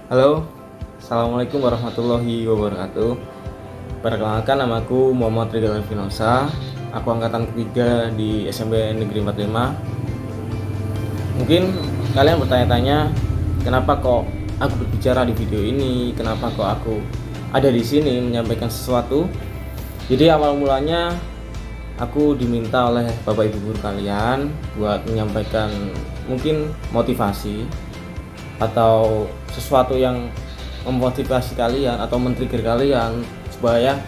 Halo, Assalamualaikum warahmatullahi wabarakatuh. Perkenalkan, namaku Muhammad Ridwan Finosa. Aku angkatan ketiga di SMP Negeri 45. Mungkin kalian bertanya-tanya, kenapa kok aku berbicara di video ini? Kenapa kok aku ada di sini menyampaikan sesuatu? Jadi awal mulanya aku diminta oleh Bapak Ibu guru kalian buat menyampaikan mungkin motivasi atau sesuatu yang memotivasi kalian atau men-trigger kalian supaya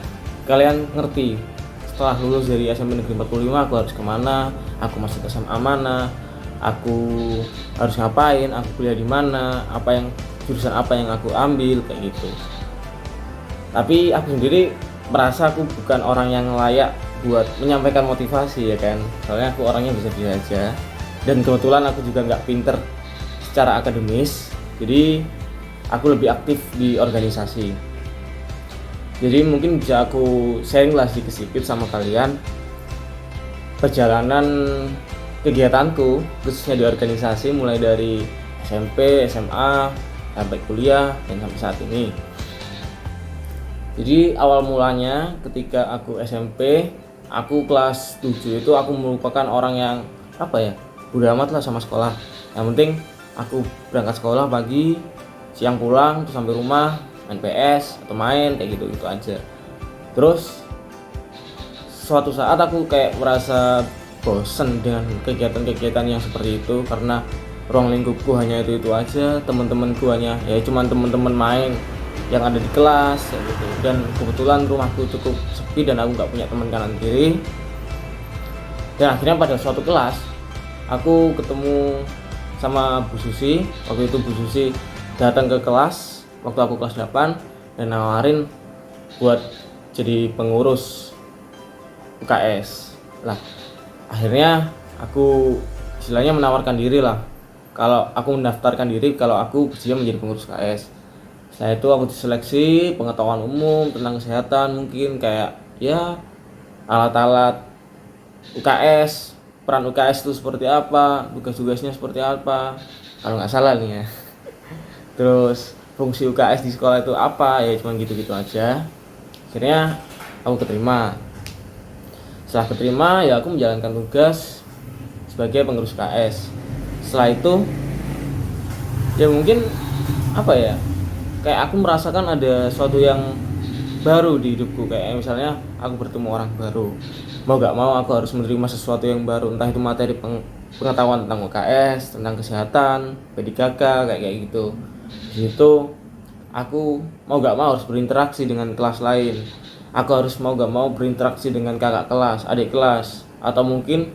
kalian ngerti setelah lulus dari SMP Negeri 45 aku harus kemana, aku masuk ke SMA mana, aku harus ngapain, aku kuliah di mana, jurusan apa yang aku ambil, kayak gitu. Tapi aku sendiri merasa aku bukan orang yang layak buat menyampaikan motivasi, ya kan, soalnya aku orangnya bisa aja, dan kebetulan aku juga nggak pinter secara akademis, jadi aku lebih aktif di organisasi. Jadi mungkin bisa aku sharing lah sedikit-sedikit sama kalian perjalanan kegiatanku khususnya di organisasi, mulai dari SMP, SMA, sampai kuliah, dan sampai saat ini. Jadi awal mulanya ketika aku SMP, aku kelas 7 itu aku merupakan orang yang bodo amat lah sama sekolah. Yang penting aku berangkat sekolah pagi, siang pulang, terus sampai rumah main PS atau main kayak gitu aja. Terus suatu saat aku kayak merasa bosen dengan kegiatan-kegiatan yang seperti itu, karena ruang lingkupku hanya itu aja, teman-temanku hanya ya cuman teman-teman main yang ada di kelas kayak gitu. Dan kebetulan rumahku cukup sepi dan aku nggak punya teman kanan kiri. Dan akhirnya pada suatu kelas aku ketemu sama Bu Susi. Waktu itu Bu Susi datang ke kelas waktu aku kelas 8 dan nawarin buat jadi pengurus UKS. Lah, akhirnya aku istilahnya menawarkan diri lah, kalau aku mendaftarkan diri kalau aku bersedia menjadi pengurus UKS. Setelah itu aku diseleksi pengetahuan umum tentang kesehatan, mungkin kayak ya alat-alat UKS, peran UKS itu seperti apa, tugas-tugasnya seperti apa, kalau nggak salah nih ya. Terus fungsi UKS di sekolah itu apa, ya cuma gitu-gitu aja. Akhirnya aku keterima. Setelah keterima ya aku menjalankan tugas sebagai pengurus UKS. Setelah itu ya mungkin kayak aku merasakan ada sesuatu yang baru di hidupku. Kayak misalnya aku bertemu orang baru, mau gak mau aku harus menerima sesuatu yang baru, entah itu materi pengetahuan tentang UKS, tentang kesehatan, P3K, kayak gitu. Di situ aku mau gak mau harus berinteraksi dengan kelas lain. Aku harus mau gak mau berinteraksi dengan kakak kelas, adik kelas, atau mungkin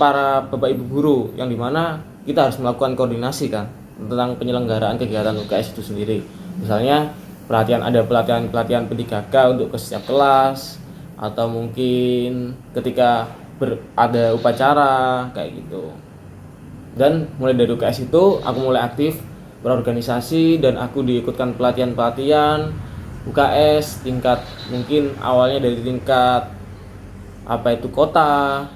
para bapak ibu guru, yang dimana kita harus melakukan koordinasi kan tentang penyelenggaraan kegiatan UKS itu sendiri. Misalnya ada pelatihan P3K untuk ke setiap kelas, atau mungkin ketika ada upacara kayak gitu. Dan mulai dari UKS itu aku mulai aktif berorganisasi, dan aku diikutkan pelatihan UKS tingkat, mungkin awalnya dari tingkat kota.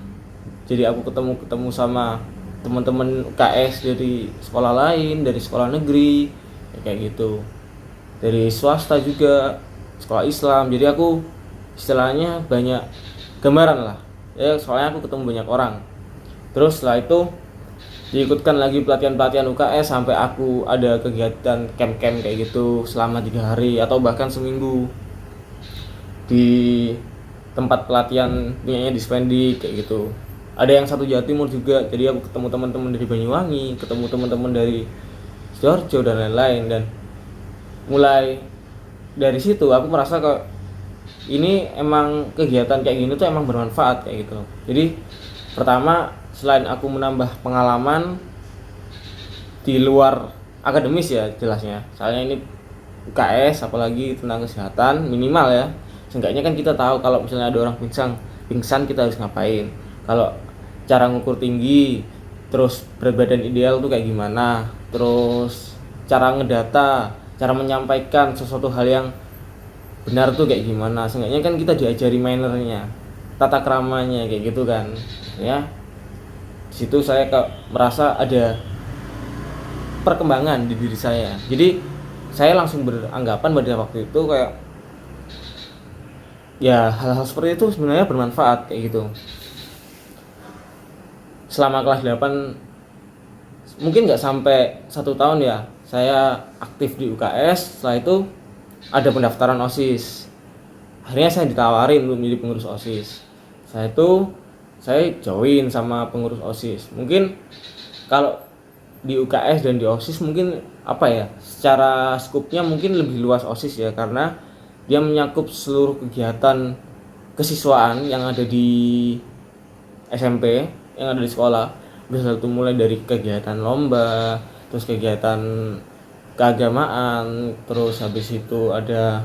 Jadi aku ketemu sama teman-teman UKS dari sekolah lain, dari sekolah negeri kayak gitu, dari swasta juga, sekolah Islam. Jadi aku istilahnya banyak gambaran lah ya, soalnya aku ketemu banyak orang. Terus setelah itu diikutkan lagi pelatihan UKS sampai aku ada kegiatan camp-camp kayak gitu selama 3 hari atau bahkan seminggu di tempat pelatihan punyanya Dispendi kayak gitu. Ada yang satu Jawa Timur juga, jadi aku ketemu teman-teman dari Banyuwangi, ketemu teman-teman dari Sidoarjo dan lain-lain. Dan mulai dari situ aku merasa kok ini emang kegiatan kayak gini tuh emang bermanfaat kayak gitu. Jadi pertama, selain aku menambah pengalaman di luar akademis ya jelasnya, soalnya ini UKS apalagi tentang kesehatan, minimal ya seenggaknya kan kita tahu kalau misalnya ada orang pingsan kita harus ngapain, kalau cara ngukur tinggi, terus berat badan ideal tuh kayak gimana, terus cara ngedata, cara menyampaikan sesuatu hal yang benar tuh kayak gimana. Seenggaknya kan kita diajari mannernya, tata keramanya kayak gitu kan ya. Di situ saya merasa ada perkembangan di diri saya. Jadi saya langsung beranggapan pada waktu itu kayak ya hal-hal seperti itu sebenarnya bermanfaat kayak gitu. Selama kelas 8 mungkin nggak sampai 1 tahun ya saya aktif di UKS. Setelah itu ada pendaftaran OSIS, akhirnya saya ditawarin untuk menjadi pengurus OSIS. Saya join sama pengurus OSIS. Mungkin kalau di UKS dan di OSIS mungkin apa ya, secara skupnya mungkin lebih luas OSIS ya, karena dia menyakup seluruh kegiatan kesiswaan yang ada di SMP, yang ada di sekolah. Bisa satu mulai dari kegiatan lomba, terus kegiatan keagamaan, terus habis itu ada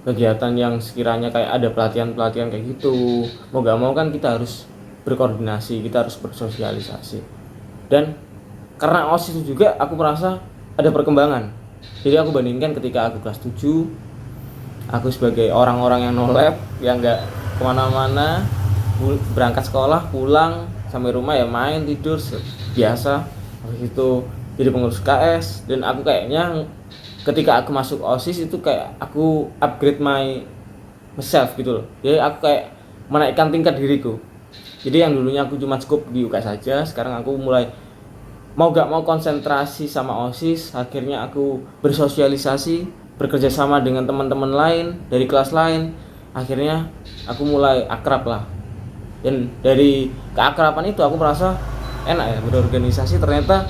kegiatan yang sekiranya kayak ada pelatihan-pelatihan kayak gitu. Mau gak mau kan kita harus berkoordinasi, kita harus bersosialisasi. Dan karena OSIS itu juga aku merasa ada perkembangan. Jadi aku bandingkan ketika aku kelas 7, aku sebagai orang-orang yang no lab, yang gak kemana-mana, berangkat sekolah, pulang, sampai rumah ya main, tidur biasa. Habis itu jadi pengurus KS, dan aku kayaknya ketika aku masuk OSIS itu kayak aku upgrade myself gitu loh. Jadi aku kayak menaikkan tingkat diriku. Jadi yang dulunya aku cuma cukup di UKS saja, sekarang aku mulai mau gak mau konsentrasi sama OSIS. Akhirnya aku bersosialisasi, bekerja sama dengan teman-teman lain dari kelas lain. Akhirnya aku mulai akrab lah. Dan dari keakraban itu aku merasa enak ya berorganisasi. Ternyata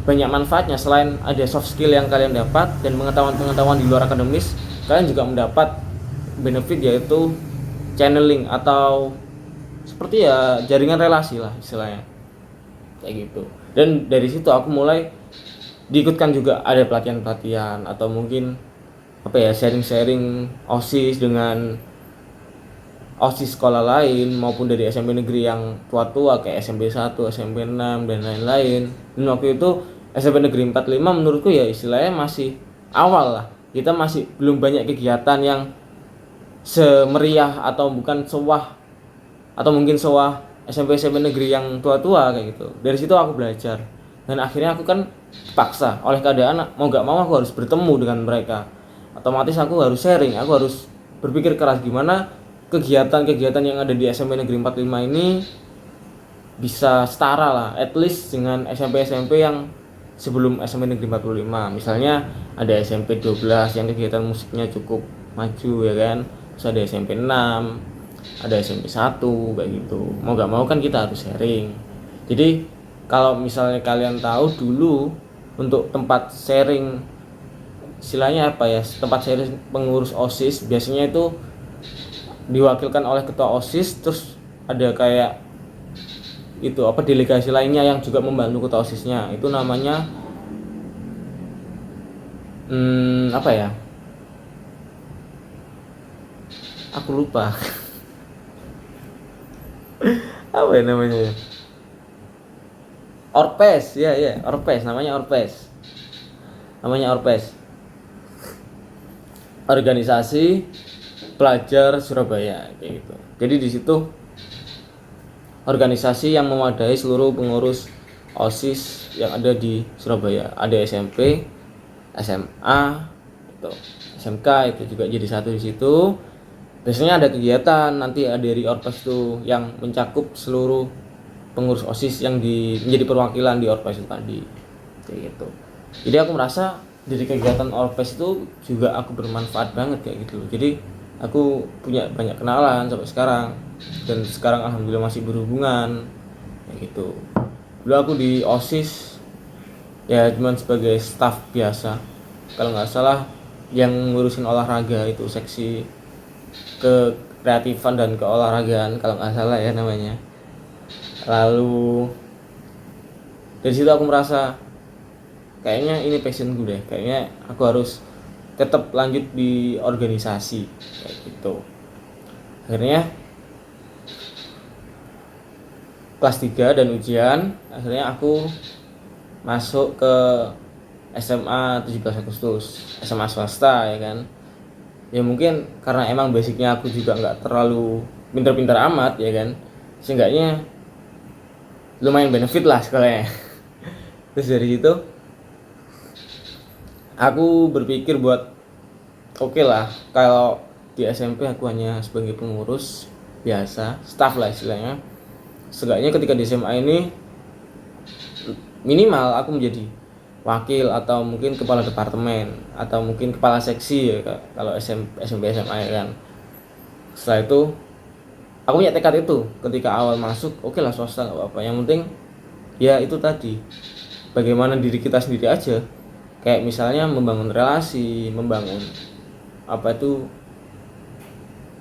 banyak manfaatnya. Selain ada soft skill yang kalian dapat dan pengetahuan-pengetahuan di luar akademis, kalian juga mendapat benefit, yaitu channeling atau seperti ya jaringan relasi lah istilahnya kayak gitu. Dan dari situ aku mulai diikutkan juga ada pelatihan-pelatihan atau mungkin apa ya, sharing-sharing OSIS dengan OSIS sekolah lain maupun dari SMP negeri yang tua-tua kayak SMP 1, SMP 6 dan lain-lain. Dan waktu itu SMP negeri 45 menurutku ya istilahnya masih awal lah. Kita masih belum banyak kegiatan yang semeriah atau bukan sewah atau mungkin sewah SMP negeri yang tua-tua kayak gitu. Dari situ aku belajar. Dan akhirnya aku kan paksa oleh keadaan, mau gak mau aku harus bertemu dengan mereka. Otomatis aku harus sharing, aku harus berpikir keras gimana kegiatan-kegiatan yang ada di SMP Negeri 45 ini bisa setara lah, at least dengan SMP-SMP yang sebelum SMP Negeri 45. Misalnya ada SMP 12 yang kegiatan musiknya cukup maju ya kan. Terus ada SMP 6, ada SMP 1 kayak gitu. Mau gak mau kan kita harus sharing. Jadi kalau misalnya kalian tahu dulu untuk tempat sharing, istilahnya apa ya, tempat sharing pengurus OSIS biasanya itu diwakilkan oleh ketua OSIS, terus ada kayak itu apa, delegasi lainnya yang juga membantu ketua OSISnya. Itu namanya apa ya, aku lupa apa ya namanya, Orpes ya, Orpes, namanya Orpes, organisasi pelajar Surabaya kayak gitu. Jadi di situ organisasi yang memadai seluruh pengurus OSIS yang ada di Surabaya. Ada SMP, SMA, itu SMK itu juga jadi satu di situ. Biasanya ada kegiatan nanti dari Orpes itu yang mencakup seluruh pengurus OSIS yang menjadi perwakilan di Orpes itu tadi kayak gitu. Jadi aku merasa dari kegiatan Orpes itu juga aku bermanfaat banget kayak gitu. Jadi aku punya banyak kenalan sampai sekarang, dan sekarang alhamdulillah masih berhubungan kayak gitu. Dulu aku di OSIS ya cuman sebagai staff biasa, kalau nggak salah yang ngurusin olahraga itu seksi kekreatifan dan keolahragaan kalau nggak salah ya namanya. Lalu dari situ aku merasa kayaknya ini passionku deh, kayaknya aku harus tetap lanjut di organisasi kayak gitu. Akhirnya kelas 3 dan ujian, akhirnya aku masuk ke SMA 17 Agustus, SMA swasta ya kan. Ya mungkin karena emang basicnya aku juga nggak terlalu pintar-pintar amat ya kan, seenggaknya lumayan benefit lah sekolahnya. Terus dari situ aku berpikir buat oke lah kalau di SMP aku hanya sebagai pengurus biasa, staff lah istilahnya. Setidaknya ketika di SMA ini minimal aku menjadi wakil atau mungkin kepala departemen atau mungkin kepala seksi ya kalau SMP SMA ya kan. Setelah itu aku punya tekad itu ketika awal masuk, oke lah swasta nggak apa-apa, yang penting ya itu tadi bagaimana diri kita sendiri aja, kayak misalnya membangun relasi, membangun apa itu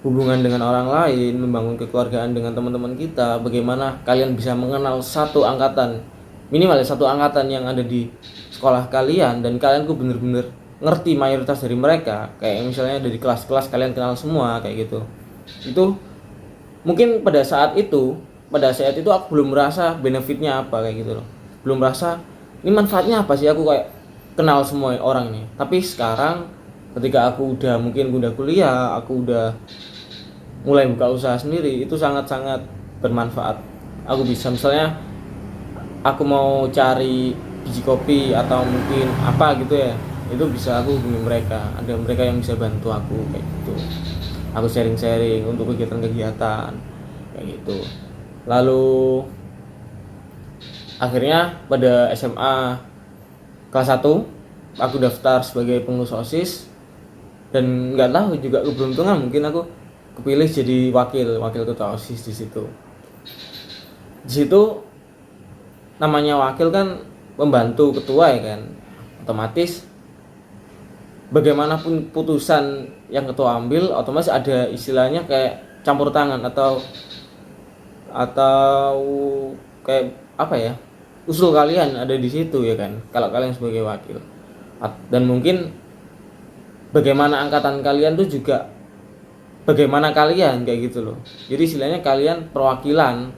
hubungan dengan orang lain, membangun kekeluargaan dengan teman-teman kita, bagaimana kalian bisa mengenal satu angkatan, minimal satu angkatan yang ada di sekolah kalian, dan kalian tuh bener-bener ngerti mayoritas dari mereka, kayak misalnya dari kelas-kelas kalian kenal semua kayak gitu. Itu mungkin pada saat itu aku belum merasa benefitnya apa kayak gitu loh, belum merasa ini manfaatnya apa sih aku kayak kenal semua orang ini. Tapi sekarang ketika aku udah kuliah, aku udah mulai buka usaha sendiri, itu sangat-sangat bermanfaat. Aku bisa misalnya aku mau cari biji kopi atau mungkin apa gitu ya, itu bisa aku hubungi mereka, ada mereka yang bisa bantu aku kayak gitu. Aku sharing-sharing untuk kegiatan-kegiatan kayak gitu. Lalu akhirnya pada SMA kelas 1 aku daftar sebagai pengurus OSIS, dan nggak tahu juga keberuntungan mungkin aku kepilih jadi wakil ketua OSIS di situ. Di situ namanya wakil kan membantu ketua ya kan, otomatis bagaimanapun putusan yang ketua ambil otomatis ada istilahnya kayak campur tangan atau kayak apa ya, usul kalian ada di situ ya kan, kalau kalian sebagai wakil. Dan mungkin bagaimana angkatan kalian tuh juga bagaimana kalian kayak gitu loh. Jadi istilahnya kalian perwakilan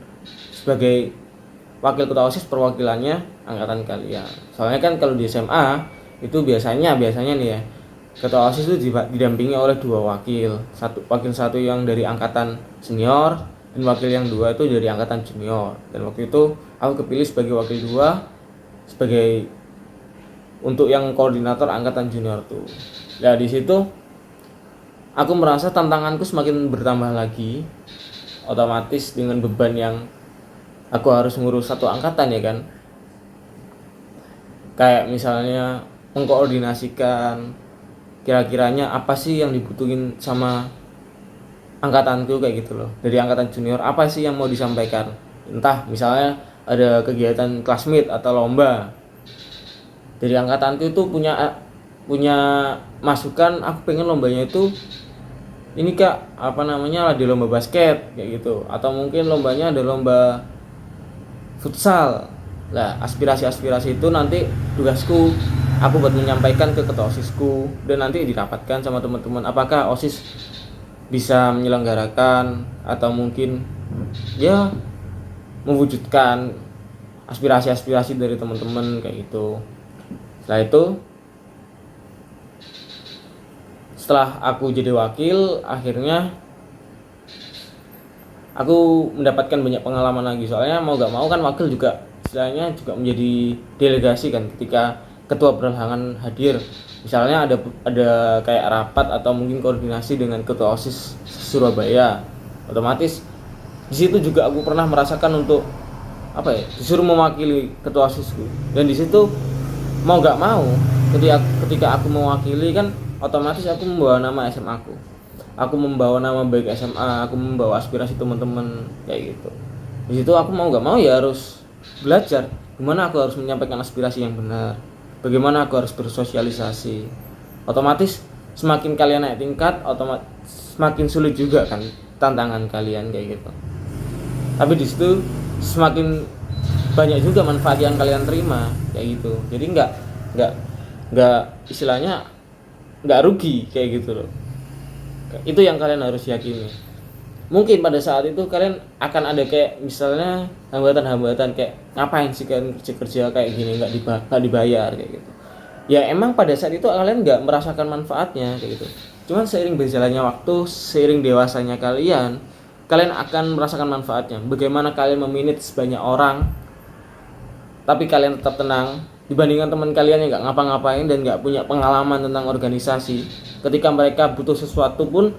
sebagai wakil ketua OSIS, perwakilannya angkatan kalian. Soalnya kan kalau di SMA itu biasanya nih ya, ketua OSIS itu didampingi oleh 2 wakil. Wakil satu yang dari angkatan senior dan wakil yang 2 itu dari angkatan junior. Dan waktu itu aku kepilih sebagai wakil 2 sebagai untuk yang koordinator angkatan junior tuh. Ya di situ aku merasa tantanganku semakin bertambah lagi, otomatis dengan beban yang aku harus ngurus satu angkatan ya kan, kayak misalnya mengkoordinasikan kira-kiranya apa sih yang dibutuhin sama angkatanku kayak gitu loh. Dari angkatan junior apa sih yang mau disampaikan, entah misalnya ada kegiatan class meet atau lomba, dari angkatanku itu punya masukan, aku pengen lombanya itu ini kak, apa namanya, di lomba basket kayak gitu, atau mungkin lombanya ada lomba futsal. Nah aspirasi itu nanti tugasku aku buat menyampaikan ke ketua OSISku, dan nanti didapatkan sama teman-teman apakah OSIS bisa menyelenggarakan atau mungkin ya mewujudkan aspirasi dari teman-teman kayak gitu. Setelah aku jadi wakil, akhirnya aku mendapatkan banyak pengalaman lagi. Soalnya mau gak mau kan wakil juga istilahnya juga menjadi delegasi kan, ketika ketua berhalangan hadir. Misalnya ada kayak rapat atau mungkin koordinasi dengan ketua OSIS Surabaya, otomatis di situ juga aku pernah merasakan untuk apa ya, disuruh mewakili ketua OSISku. Dan di situ mau gak mau ketika aku mewakili kan otomatis aku membawa nama SMA aku membawa nama baik SMA, aku membawa aspirasi teman-teman kayak gitu. Di situ aku mau gak mau ya harus belajar gimana aku harus menyampaikan aspirasi yang benar, bagaimana aku harus bersosialisasi. Otomatis semakin kalian naik tingkat, otomatis semakin sulit juga kan tantangan kalian kayak gitu. Tapi di situ semakin banyak juga manfaat yang kalian terima kayak gitu. Jadi nggak istilahnya nggak rugi kayak gitu loh. Itu yang kalian harus yakini. Mungkin pada saat itu kalian akan ada kayak misalnya hambatan-hambatan kayak ngapain sih kalian kerja kayak gini nggak dibayar kayak gitu. Ya emang pada saat itu kalian nggak merasakan manfaatnya kayak gitu. Cuman seiring berjalannya waktu, seiring dewasanya kalian akan merasakan manfaatnya. Bagaimana kalian memanage banyak orang tapi kalian tetap tenang, dibandingkan teman kalian yang nggak ngapa-ngapain dan nggak punya pengalaman tentang organisasi. Ketika mereka butuh sesuatu pun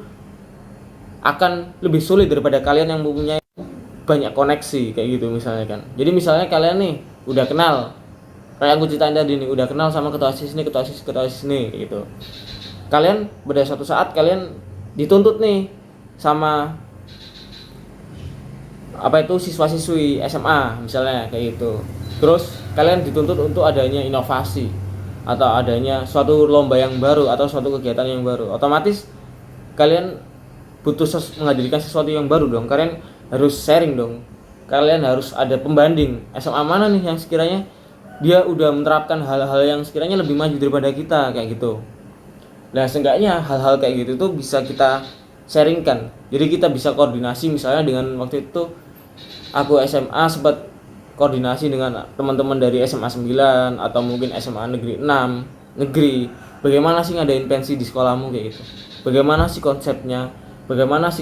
akan lebih sulit daripada kalian yang mempunyai banyak koneksi kayak gitu misalnya kan. Jadi misalnya kalian nih udah kenal, kayak aku ceritain tadi nih, udah kenal sama ketua OSIS ini, ketua OSIS ini gitu. Kalian pada suatu saat kalian dituntut nih sama apa itu siswa-siswi SMA misalnya kayak gitu. Terus kalian dituntut untuk adanya inovasi atau adanya suatu lomba yang baru atau suatu kegiatan yang baru. Otomatis kalian butuh menghadirkan sesuatu yang baru dong. Kalian harus sharing dong. Kalian harus ada pembanding. SMA mana nih yang sekiranya dia udah menerapkan hal-hal yang sekiranya lebih maju daripada kita kayak gitu. Nah, seenggaknya hal-hal kayak gitu tuh bisa kita sharingkan. Jadi kita bisa koordinasi misalnya dengan waktu itu aku SMA sempat koordinasi dengan teman-teman dari SMA 9 atau mungkin SMA Negeri 6, negeri. Bagaimana sih ngadain pensi di sekolahmu kayak gitu. Bagaimana sih konsepnya? Bagaimana sih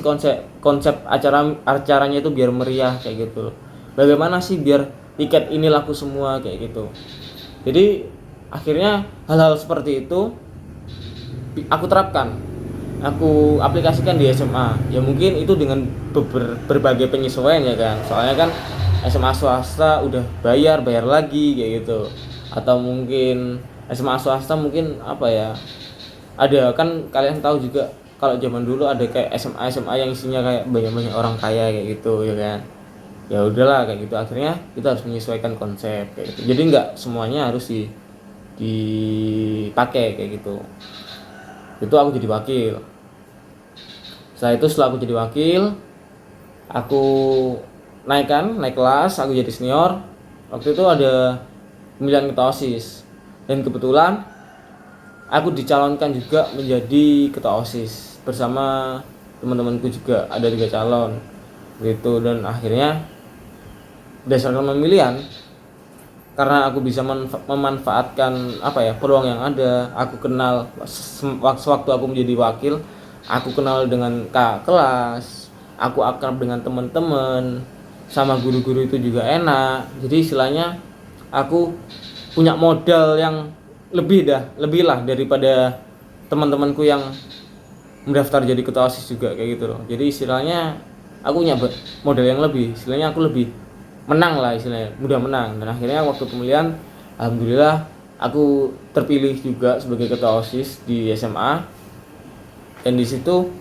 konsep acaranya itu biar meriah kayak gitu. Bagaimana sih biar tiket ini laku semua kayak gitu. Jadi akhirnya hal-hal seperti itu aku terapkan, aku aplikasikan di SMA. Ya mungkin itu dengan berbagai penyesuaian ya kan. Soalnya kan SMA swasta udah bayar lagi kayak gitu. Atau mungkin SMA swasta mungkin apa ya? Ada kan kalian tahu juga kalau zaman dulu ada kayak SMA yang isinya kayak banyak orang kaya kayak gitu ya kan. Ya udahlah kayak gitu, akhirnya kita harus menyesuaikan konsep kayak gitu. Jadi nggak semuanya harus dipakai kayak gitu. Itu aku jadi wakil. Setelah aku jadi wakil, aku naik kelas, aku jadi senior. Waktu itu ada pemilihan ketua OSIS dan kebetulan aku dicalonkan juga menjadi ketua OSIS bersama teman-temanku juga, ada 3 calon gitu. Dan akhirnya berdasarkan pemilihan, karena aku bisa memanfaatkan peluang yang ada, aku kenal sewaktu aku menjadi wakil, aku kenal dengan kakak kelas, aku akrab dengan teman-teman, sama guru-guru itu juga enak. Jadi istilahnya aku punya modal yang lebih lah daripada teman-temanku yang mendaftar jadi ketua OSIS juga kayak gitu loh. Jadi istilahnya aku punya modal yang lebih, istilahnya aku lebih menang lah istilahnya, mudah menang. Dan akhirnya waktu pemilihan alhamdulillah aku terpilih juga sebagai ketua OSIS di SMA. Dan di situ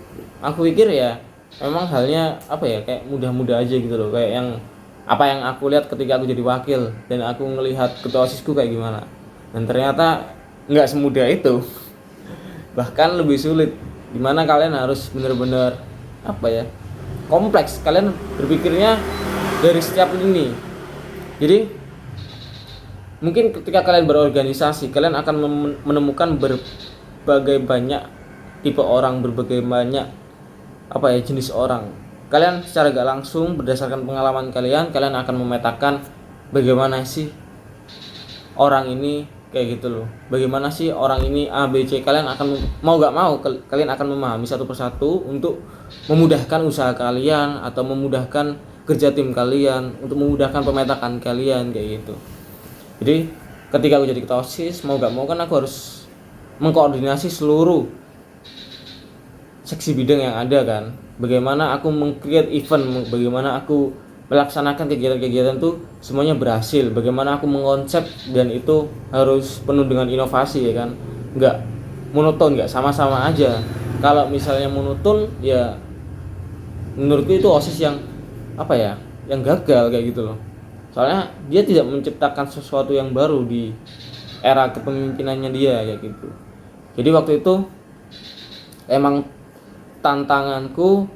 aku pikir ya memang halnya kayak mudah-mudah aja gitu loh, kayak yang aku lihat ketika aku jadi wakil dan aku ngelihat ketua OSISku kayak gimana. Dan ternyata nggak semudah itu, bahkan lebih sulit, dimana kalian harus benar-benar kompleks. Kalian berpikirnya dari setiap lini. Jadi mungkin ketika kalian berorganisasi, kalian akan menemukan berbagai banyak tipe orang, berbagai banyak jenis orang. Kalian secara gak langsung berdasarkan pengalaman kalian akan memetakan bagaimana sih orang ini kayak gitu loh. Bagaimana sih orang ini A, B, C. Kalian akan mau gak mau kalian akan memahami satu persatu untuk memudahkan usaha kalian atau memudahkan kerja tim kalian, untuk memudahkan pemetakan kalian kayak gitu. Jadi ketika aku jadi ketua OSIS, mau gak mau kan aku harus mengkoordinasi seluruh seksi bidang yang ada kan. Bagaimana aku meng-create event, bagaimana aku melaksanakan kegiatan-kegiatan itu semuanya berhasil, bagaimana aku mengkonsep dan itu harus penuh dengan inovasi ya kan. Enggak monoton, enggak sama-sama aja. Kalau misalnya monoton ya menurutku itu OSIS yang yang gagal kayak gitu loh. Soalnya dia tidak menciptakan sesuatu yang baru di era kepemimpinannya dia kayak gitu. Jadi waktu itu emang tantanganku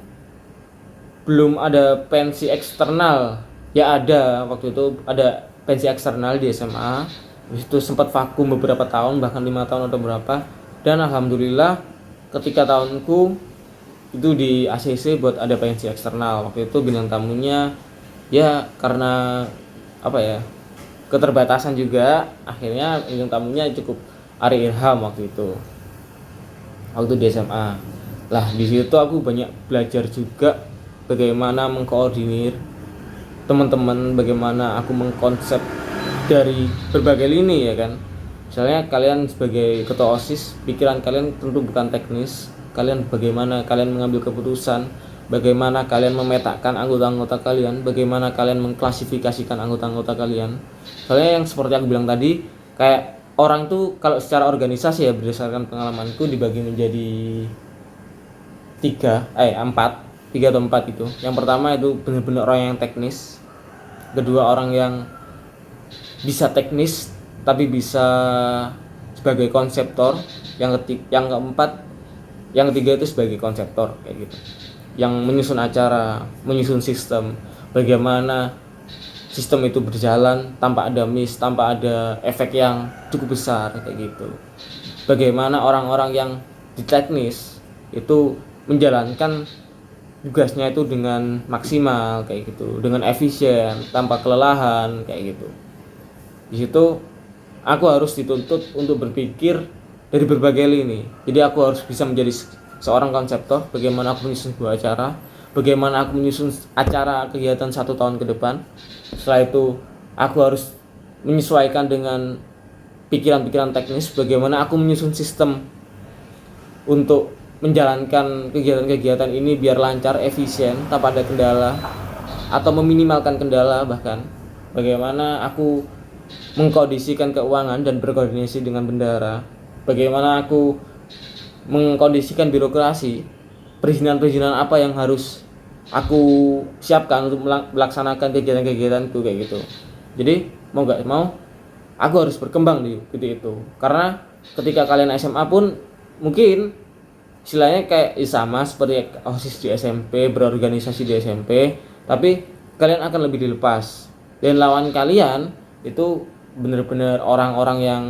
belum ada pensi eksternal. Ya ada, waktu itu ada pensi eksternal di SMA. Habis itu sempat vakum beberapa tahun, bahkan 5 tahun atau berapa. Dan alhamdulillah ketika tahunku itu di ACC buat ada pensi eksternal. Waktu itu bintang tamunya ya karena keterbatasan juga, akhirnya bintang tamunya cukup Ari Irham waktu itu. Waktu di SMA. Lah di situ aku banyak belajar juga bagaimana mengkoordinir teman-teman, bagaimana aku mengkonsep dari berbagai lini ya kan. Misalnya kalian sebagai ketua OSIS, pikiran kalian tentu bukan teknis. Kalian bagaimana kalian mengambil keputusan, bagaimana kalian memetakan anggota-anggota kalian, bagaimana kalian mengklasifikasikan anggota-anggota kalian. Soalnya yang seperti aku bilang tadi, kayak orang tuh kalau secara organisasi ya, berdasarkan pengalamanku dibagi menjadi tiga atau empat gitu. Yang pertama itu benar-benar orang yang teknis, kedua orang yang bisa teknis tapi bisa sebagai konseptor, yang keempat, yang ketiga itu sebagai konseptor kayak gitu, yang menyusun acara, menyusun sistem, bagaimana sistem itu berjalan tanpa ada miss, tanpa ada efek yang cukup besar kayak gitu. Bagaimana orang-orang yang di teknis itu menjalankan tugasnya itu dengan maksimal kayak gitu, dengan efisien, tanpa kelelahan kayak gitu. Di situ aku harus dituntut untuk berpikir dari berbagai lini. Jadi aku harus bisa menjadi seorang konseptor, bagaimana aku menyusun sebuah acara, bagaimana aku menyusun acara kegiatan 1 tahun ke depan. Setelah itu aku harus menyesuaikan dengan pikiran-pikiran teknis, bagaimana aku menyusun sistem untuk menjalankan kegiatan-kegiatan ini biar lancar, efisien, tanpa ada kendala atau meminimalkan kendala. Bahkan bagaimana aku mengkondisikan keuangan dan berkoordinasi dengan bendara, bagaimana aku mengkondisikan birokrasi, perizinan-perizinan apa yang harus aku siapkan untuk melaksanakan kegiatan-kegiatanku kayak gitu. Jadi mau gak mau aku harus berkembang di titik itu, karena ketika kalian SMA pun mungkin istilahnya kayak sama seperti OSIS di SMP, berorganisasi di SMP, tapi kalian akan lebih dilepas, dan lawan kalian itu benar-benar orang-orang yang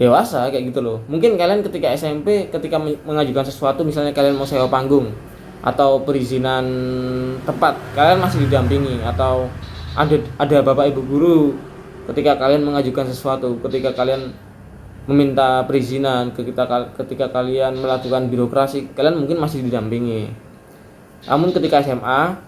dewasa kayak gitu loh. Mungkin kalian ketika SMP, ketika mengajukan sesuatu, misalnya kalian mau sewa panggung atau perizinan tempat, kalian masih didampingi, atau ada bapak ibu guru ketika kalian mengajukan sesuatu, ketika kalian meminta perizinan, ketika kalian melakukan birokrasi, kalian mungkin masih didampingi. Namun ketika SMA,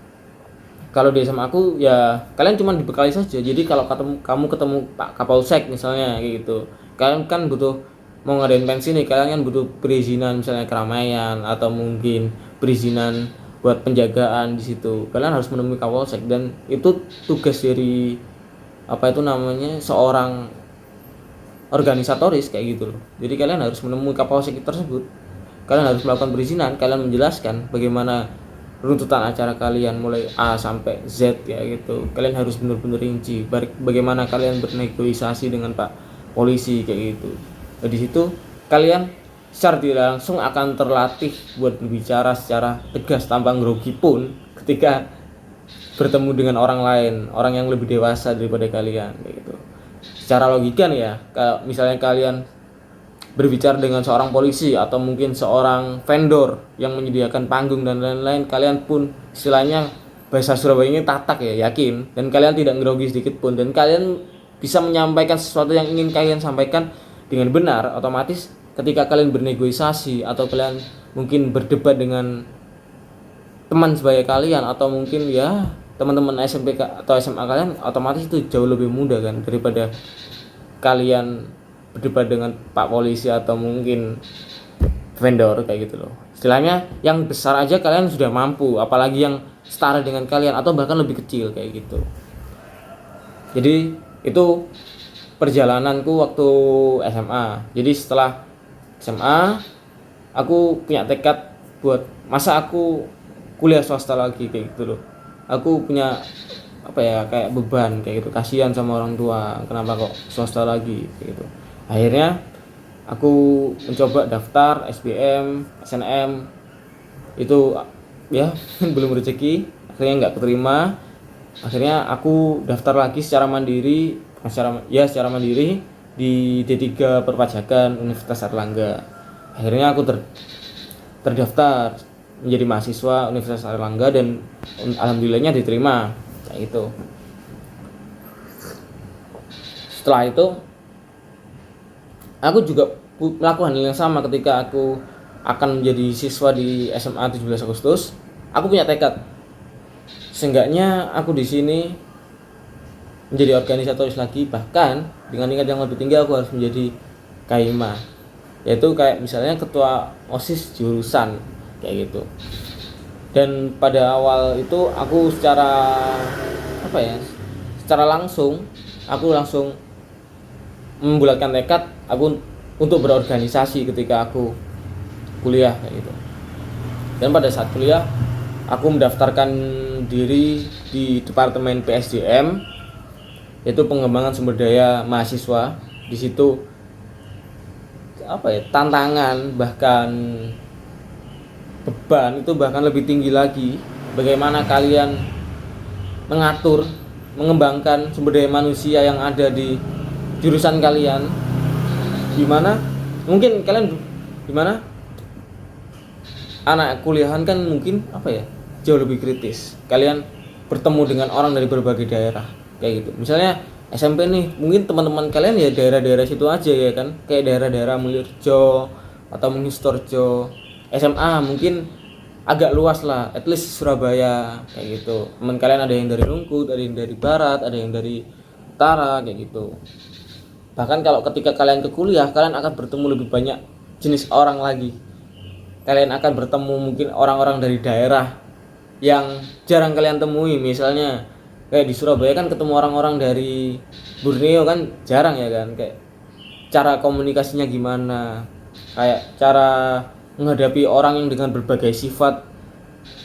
kalau di SMA aku ya kalian cuma dibekali saja. Jadi kalau kamu ketemu Pak Kapolsek misalnya kayak gitu, kalian kan butuh, mau ngadain pensi nih, kalian kan butuh perizinan misalnya keramaian atau mungkin perizinan buat penjagaan di situ. Kalian harus menemui Kapolsek, dan itu tugas dari seorang organisatoris kayak gitu loh. Jadi kalian harus menemui Kapolsek tersebut, kalian harus melakukan perizinan, kalian menjelaskan bagaimana runtutan acara kalian mulai A sampai Z kayak gitu. Kalian harus benar-benar rinci bagaimana kalian bernegosiasi dengan Pak Polisi kayak gitu. Nah, di situ kalian secara tidak langsung akan terlatih buat berbicara secara tegas tanpa grogi pun ketika bertemu dengan orang lain, orang yang lebih dewasa daripada kalian kayak gitu. Secara logika nih ya, kalau misalnya kalian berbicara dengan seorang polisi atau mungkin seorang vendor yang menyediakan panggung dan lain-lain, kalian pun istilahnya bahasa Surabaya ini tatak ya, yakin, dan kalian tidak ngerogi sedikit pun, dan kalian bisa menyampaikan sesuatu yang ingin kalian sampaikan dengan benar. Otomatis ketika kalian bernegosiasi atau kalian mungkin berdebat dengan teman sebaya kalian atau mungkin ya teman-teman SMP atau SMA kalian, otomatis itu jauh lebih mudah kan, daripada kalian berdebat dengan Pak Polisi atau mungkin vendor kayak gitu loh. Istilahnya yang besar aja kalian sudah mampu, apalagi yang setara dengan kalian atau bahkan lebih kecil kayak gitu. Jadi itu perjalananku waktu SMA. Jadi setelah SMA aku punya tekad buat, masa aku kuliah swasta lagi kayak gitu loh. Aku punya kayak beban kayak gitu, kasihan sama orang tua, kenapa kok swasta lagi kayak gitu. Akhirnya aku mencoba daftar SBM, SNM, itu ya belum rezeki, akhirnya nggak keterima. Akhirnya aku daftar lagi secara mandiri di D3 Perpajakan Universitas Airlangga. Akhirnya aku terdaftar menjadi mahasiswa Universitas Airlangga dan alhamdulillahnya diterima kayak gitu. Setelah itu aku juga melakukan hal yang sama ketika aku akan menjadi siswa di SMA 17 Agustus. Aku punya tekad, seenggaknya aku di sini menjadi organisatoris lagi, bahkan dengan tingkat yang lebih tinggi aku harus menjadi kaima, yaitu kayak misalnya ketua OSIS jurusan kayak gitu. Dan pada awal itu aku secara langsung aku langsung membulatkan tekad aku untuk berorganisasi ketika aku kuliah kayak gitu. Dan pada saat kuliah aku mendaftarkan diri di Departemen PSDM, yaitu pengembangan sumber daya mahasiswa. Di situ tantangan bahkan beban itu bahkan lebih tinggi lagi. Bagaimana kalian mengatur, mengembangkan sumber daya manusia yang ada di jurusan kalian, dimana mungkin kalian dimana anak kuliahan kan mungkin jauh lebih kritis. Kalian bertemu dengan orang dari berbagai daerah kayak gitu. Misalnya SMP nih, mungkin teman-teman kalian ya daerah-daerah situ aja ya kan, kayak daerah-daerah Mulyorejo atau mungkin Sidoarjo. SMA mungkin agak luas lah, at least Surabaya kayak gitu. Teman kalian ada yang dari Rungkut, ada yang dari barat, ada yang dari utara kayak gitu. Bahkan kalau ketika kalian ke kuliah, kalian akan bertemu lebih banyak jenis orang lagi. Kalian akan bertemu mungkin orang-orang dari daerah yang jarang kalian temui. Misalnya kayak di Surabaya kan ketemu orang-orang dari Borneo kan jarang ya kan, kayak cara komunikasinya gimana, kayak cara menghadapi orang yang dengan berbagai sifat,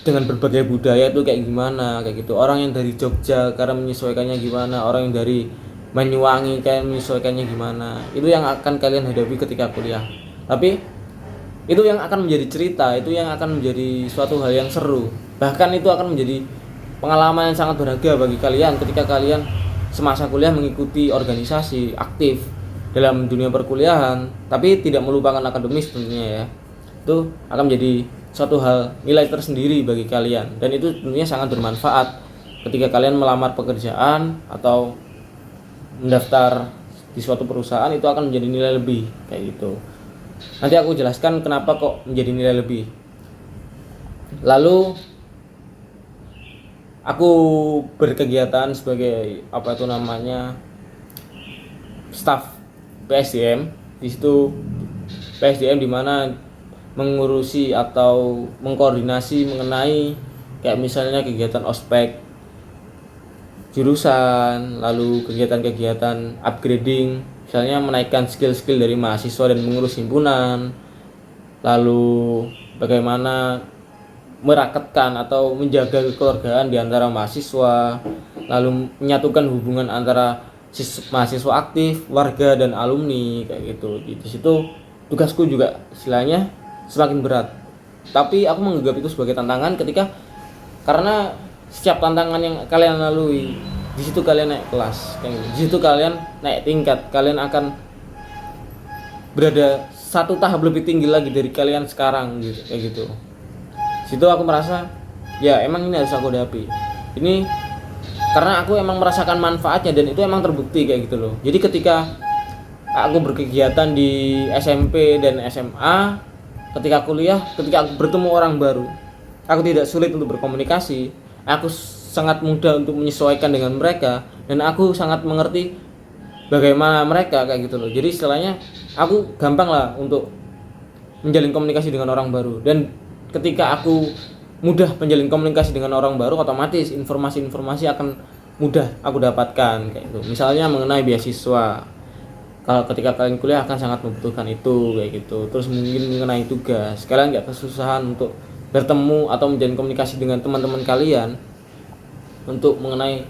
dengan berbagai budaya itu kayak gimana kayak gitu. Orang yang dari Jogja cara menyesuaikannya gimana, orang yang dari Banyuwangi kayak menyesuaikannya gimana. Itu yang akan kalian hadapi ketika kuliah. Tapi itu yang akan menjadi cerita, itu yang akan menjadi suatu hal yang seru. Bahkan itu akan menjadi pengalaman yang sangat berharga bagi kalian ketika kalian semasa kuliah mengikuti organisasi aktif dalam dunia perkuliahan, tapi tidak melupakan akademis tentunya ya. Itu akan menjadi suatu hal nilai tersendiri bagi kalian, dan itu tentunya sangat bermanfaat ketika kalian melamar pekerjaan atau mendaftar di suatu perusahaan. Itu akan menjadi nilai lebih kayak gitu. Nanti aku jelaskan kenapa kok menjadi nilai lebih. Lalu aku berkegiatan sebagai staf PSDM. Di situ PSDM di mana mengurusi atau mengkoordinasi mengenai kayak misalnya kegiatan ospek jurusan, lalu kegiatan-kegiatan upgrading, misalnya menaikkan skill-skill dari mahasiswa dan mengurus himpunan, lalu bagaimana merakatkan atau menjaga kekeluargaan di antara mahasiswa, lalu menyatukan hubungan antara mahasiswa aktif, warga dan alumni kayak gitu. Di situ tugasku juga istilahnya semakin berat. Tapi aku menganggap itu sebagai tantangan karena setiap tantangan yang kalian lalui, di situ kalian naik kelas, kayak gitu. Di situ kalian naik tingkat, kalian akan berada satu tahap lebih tinggi lagi dari kalian sekarang gitu, kayak gitu. Situ aku merasa ya emang ini harus aku hadapi. Ini karena aku emang merasakan manfaatnya dan itu emang terbukti kayak gitu loh. Jadi ketika aku berkegiatan di SMP dan SMA, ketika kuliah, ketika aku bertemu orang baru, aku tidak sulit untuk berkomunikasi. Aku sangat mudah untuk menyesuaikan dengan mereka dan aku sangat mengerti bagaimana mereka kayak gitu loh. Jadi istilahnya aku gampang lah untuk menjalin komunikasi dengan orang baru. Dan ketika aku mudah menjalin komunikasi dengan orang baru, otomatis informasi-informasi akan mudah aku dapatkan kayak gitu. Misalnya mengenai beasiswa, kalau ketika kalian kuliah akan sangat membutuhkan itu kayak gitu. Terus mungkin mengenai tugas, kalian nggak kesusahan untuk bertemu atau menjalin komunikasi dengan teman-teman kalian untuk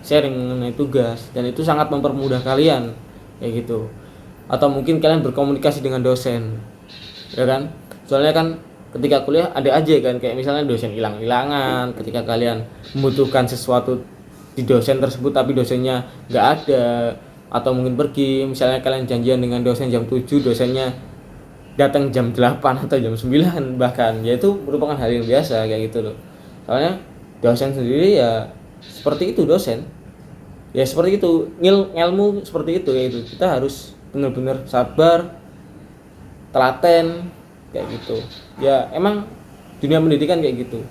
sharing mengenai tugas, dan itu sangat mempermudah kalian kayak gitu. Atau mungkin kalian berkomunikasi dengan dosen, ya kan? Soalnya kan ketika kuliah ada aja kan kayak misalnya dosen hilang-hilangan, ketika kalian membutuhkan sesuatu di dosen tersebut tapi dosennya nggak ada atau mungkin pergi. Misalnya kalian janjian dengan dosen jam 7, dosennya datang jam 8 atau jam 9 bahkan, ya itu merupakan hal yang biasa kayak gitu loh. Soalnya dosen sendiri ya seperti itu, dosen ya seperti itu, ilmu seperti itu, yaitu kita harus benar-benar sabar, telaten kayak gitu. Ya emang dunia pendidikan kayak gitu.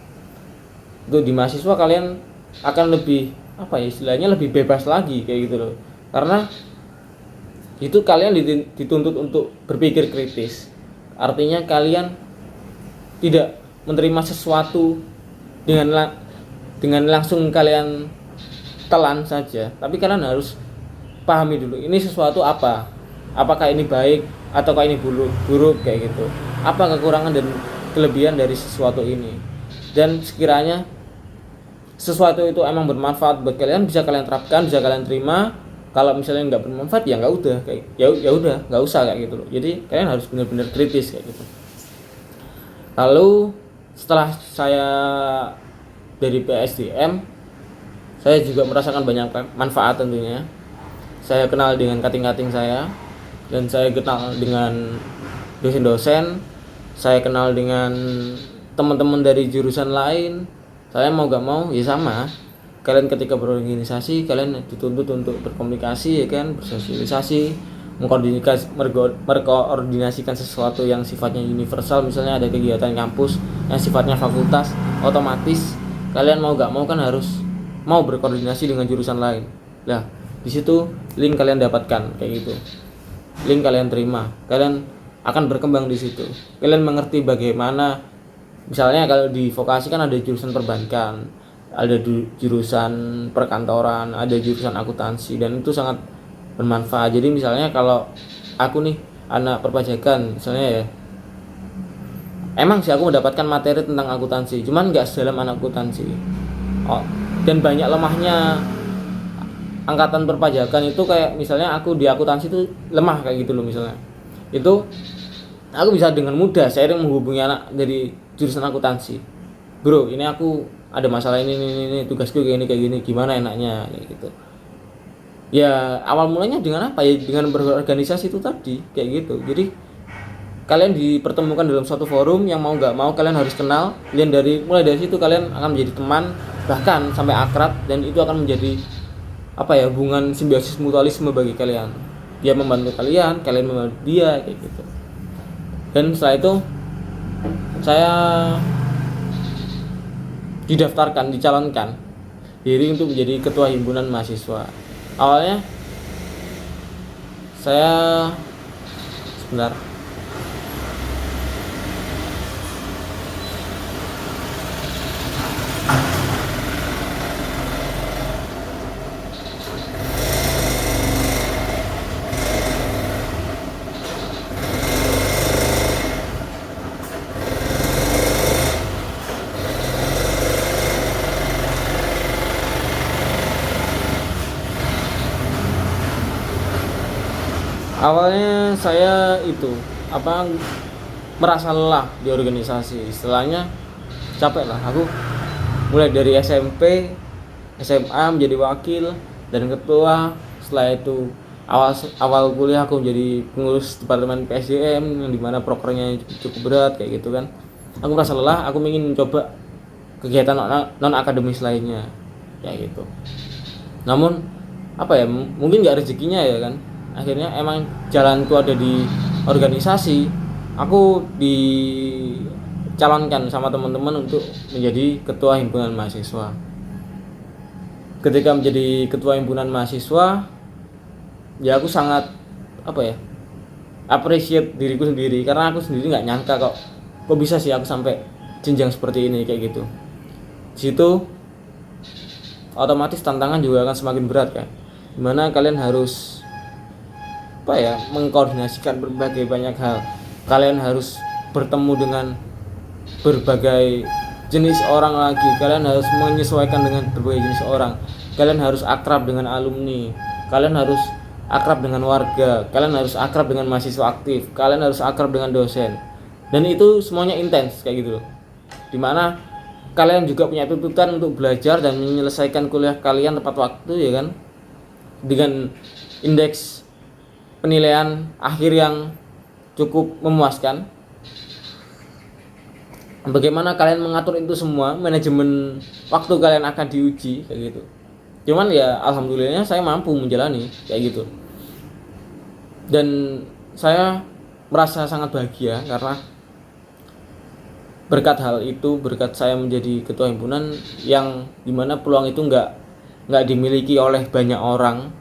Itu di mahasiswa kalian akan lebih apa ya istilahnya lebih bebas lagi kayak gitu loh. Karena itu kalian dituntut untuk berpikir kritis. Artinya kalian tidak menerima sesuatu dengan langsung kalian telan saja, tapi kalian harus pahami dulu ini sesuatu apa, apakah ini baik ataukah ini buruk kayak gitu, apa kekurangan dan kelebihan dari sesuatu ini, dan sekiranya sesuatu itu emang bermanfaat buat kalian, bisa kalian terapkan, bisa kalian terima. Kalau misalnya nggak bermanfaat ya nggak udah, kayak ya udah nggak usah kayak gitu loh. Jadi kalian harus benar-benar kritis kayak gitu. Lalu setelah saya dari PSDM, saya juga merasakan banyak manfaat tentunya. Saya kenal dengan kating-kating saya, dan saya kenal dengan dosen-dosen, saya kenal dengan teman-teman dari jurusan lain. Saya mau gak mau ya sama, kalian ketika berorganisasi kalian dituntut untuk berkomunikasi ya kan, bersosialisasi, mengkoordinasikan sesuatu yang sifatnya universal. Misalnya ada kegiatan kampus yang sifatnya fakultas, otomatis kalian mau gak mau kan harus mau berkoordinasi dengan jurusan lain. Nah di situ link kalian dapatkan kayak gitu, link kalian terima, kalian akan berkembang di situ. Kalian mengerti bagaimana, misalnya kalau di vokasi kan ada jurusan perbankan, ada jurusan perkantoran, ada jurusan akuntansi, dan itu sangat bermanfaat. Jadi misalnya kalau aku nih anak perpajakan misalnya ya, emang sih aku mendapatkan materi tentang akuntansi, cuman nggak sedalam anak akuntansi. Dan banyak lemahnya angkatan perpajakan itu, kayak misalnya aku di akuntansi itu lemah kayak gitu loh. Misalnya itu aku bisa dengan mudah sharing menghubungi anak dari jurusan akuntansi, bro ini aku ada masalah ini tugasku kayak gini gimana enaknya kayak gitu. Ya awal mulanya dengan apa ya, dengan berorganisasi itu tadi kayak gitu. Jadi kalian dipertemukan dalam suatu forum yang mau nggak mau kalian harus kenal, dan mulai dari situ kalian akan menjadi teman, bahkan sampai akrab, dan itu akan menjadi apa ya, hubungan simbiosis mutualisme bagi kalian. Dia membantu kalian, kalian membantu dia kayak gitu. Dan setelah itu saya dicalonkan diri untuk menjadi ketua himpunan mahasiswa. Awalnya saya sebentar. Awalnya saya merasa lelah di organisasi. Setelahnya capek lah aku, mulai dari SMP, SMA menjadi wakil dan ketua. Setelah itu awal kuliah aku menjadi pengurus departemen PSDM yang dimana prokernya cukup berat kayak gitu kan. Aku merasa lelah, aku ingin mencoba kegiatan non akademis lainnya kayak gitu. Namun apa ya, mungkin nggak rezekinya ya kan. Akhirnya emang jalanku ada di organisasi. Aku dicalonkan sama teman-teman untuk menjadi ketua himpunan mahasiswa. Ketika menjadi ketua himpunan mahasiswa, ya aku sangat appreciate diriku sendiri, karena aku sendiri nggak nyangka kok bisa sih aku sampai jenjang seperti ini kayak gitu. Di situ otomatis tantangan juga akan semakin berat kan, dimana kalian harus mengkoordinasikan berbagai banyak hal. Kalian harus bertemu dengan berbagai jenis orang lagi, kalian harus menyesuaikan dengan berbagai jenis orang, kalian harus akrab dengan alumni, kalian harus akrab dengan warga, kalian harus akrab dengan mahasiswa aktif, kalian harus akrab dengan dosen, dan itu semuanya intens kayak gitu loh. Dimana kalian juga punya tuntutan untuk belajar dan menyelesaikan kuliah kalian tepat waktu ya kan, dengan indeks penilaian akhir yang cukup memuaskan. Bagaimana kalian mengatur itu semua, manajemen waktu kalian akan diuji kayak gitu. Cuman ya alhamdulillahnya saya mampu menjalani kayak gitu. Dan saya merasa sangat bahagia karena berkat hal itu, berkat saya menjadi ketua himpunan yang dimana peluang itu nggak nggak dimiliki oleh banyak orang,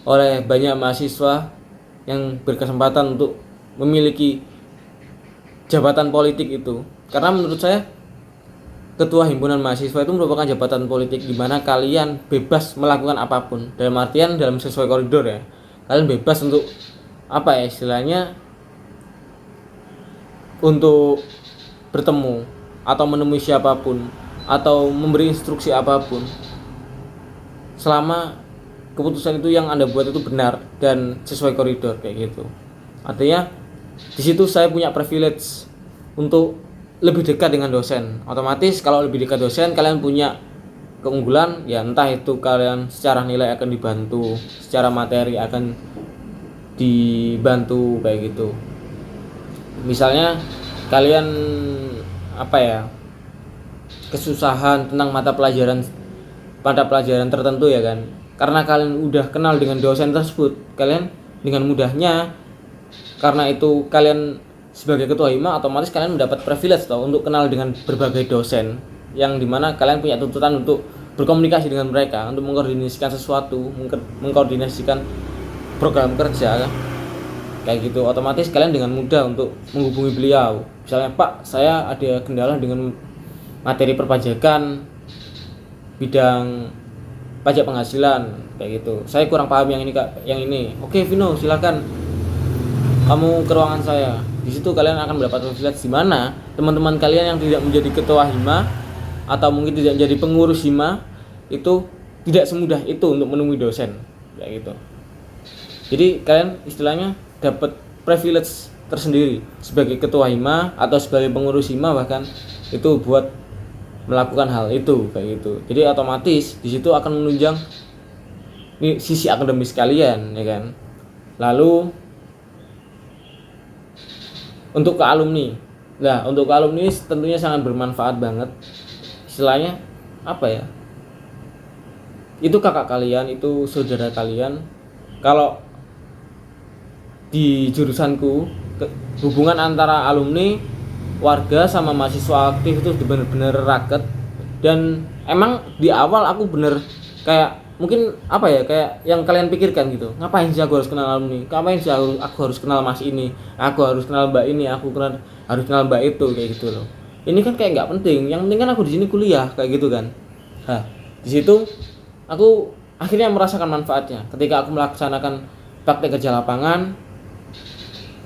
oleh banyak mahasiswa yang berkesempatan untuk memiliki jabatan politik itu. Karena menurut saya ketua himpunan mahasiswa itu merupakan jabatan politik di mana kalian bebas melakukan apapun, dalam artian dalam sesuai koridor ya. Kalian bebas untuk apa ya istilahnya, untuk bertemu atau menemui siapapun atau memberi instruksi apapun, selama keputusan itu yang Anda buat itu benar dan sesuai koridor kayak gitu. Artinya di situ saya punya privilege untuk lebih dekat dengan dosen. Otomatis kalau lebih dekat dosen, kalian punya keunggulan ya, entah itu kalian secara nilai akan dibantu, secara materi akan dibantu kayak gitu. Misalnya kalian apa ya, kesusahan tentang mata pelajaran tertentu ya kan, karena kalian udah kenal dengan dosen tersebut, kalian dengan mudahnya, karena itu kalian sebagai ketua hima otomatis kalian mendapat privilege untuk kenal dengan berbagai dosen, yang dimana kalian punya tuntutan untuk berkomunikasi dengan mereka, untuk mengkoordinasikan sesuatu, mengkoordinasikan program kerja kayak gitu. Otomatis kalian dengan mudah untuk menghubungi beliau, misalnya Pak, saya ada kendala dengan materi perpajakan bidang pajak penghasilan kayak gitu, saya kurang paham yang ini Kak, yang ini. Oke Vino, silakan kamu ke ruangan saya. Di situ kalian akan mendapat privilege di mana teman-teman kalian yang tidak menjadi ketua hima atau mungkin tidak menjadi pengurus hima itu tidak semudah itu untuk menemui dosen kayak gitu. Jadi kalian istilahnya dapat privilege tersendiri sebagai ketua hima atau sebagai pengurus hima, bahkan itu buat melakukan hal itu kayak gitu. Jadi otomatis di situ akan menunjang sisi akademis kalian ya kan. Lalu untuk ke alumni, nah untuk ke alumni tentunya sangat bermanfaat banget. Istilahnya apa ya, itu kakak kalian, itu saudara kalian. Kalau di jurusanku, hubungan antara alumni, warga sama mahasiswa aktif itu benar-benar raket. Dan emang di awal aku bener kayak mungkin apa ya, kayak yang kalian pikirkan gitu, ngapain sih aku harus kenal alumni, ngapain sih aku harus kenal mas ini, aku harus kenal mbak ini, harus kenal mbak itu kayak gitu loh. Ini kan kayak nggak penting, yang penting kan aku di sini kuliah kayak gitu kan. Nah di situ aku akhirnya merasakan manfaatnya ketika aku melaksanakan praktek kerja lapangan.